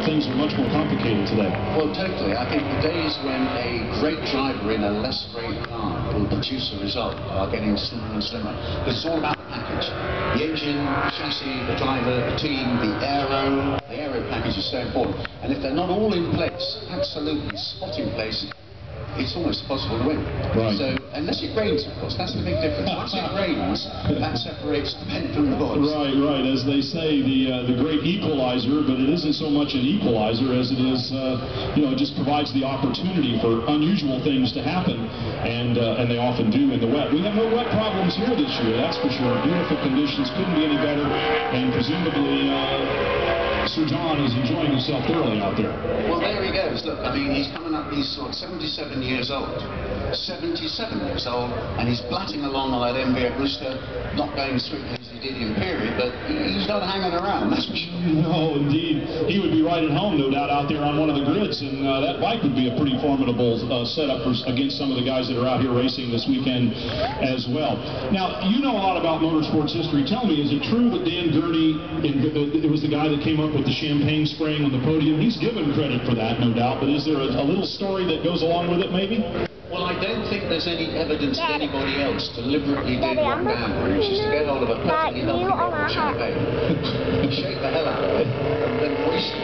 things are much more complicated today. Well, totally. I think the days when a great driver in a less great car will produce a result are getting slimmer and slimmer. But it's all about the package. The engine, the chassis, the driver, the team, the aero package is so important. And if they're not all in place, absolutely spot in place, it's almost impossible to win. Right. So, unless it rains, of course, that's the big difference. Once it rains, that separates the men from the boys. Right. As they say, the great equalizer, but it isn't so much an equalizer as it is, it just provides the opportunity for unusual things to happen, and they often do in the wet. We have no wet problems here this year, that's for sure. Beautiful conditions, couldn't be any better, and presumably Sir John is enjoying himself thoroughly out there. Well, there he goes. Look, I mean, he's coming up, he's 77 years old. 77 years old, and he's blatting along on that MV Augusta, not going as swiftly as he did in period, but he's not hanging around, that's for sure. No, indeed. He would be right at home, no doubt, out there on one of the grids, and that bike would be a pretty formidable setup against some of the guys that are out here racing this weekend as well. Now, you know a lot about motorsports history. Tell me, is it true that Dan Gurney, it was the guy that came up with the champagne spraying on the podium? He's given credit for that, no doubt, but is there a little story that goes along with it, maybe? Well, I don't think there's any evidence that anybody else deliberately did what Dan which is to get hold of a perfectly healthy bottle of champagne, shake the hell out of it, and then waste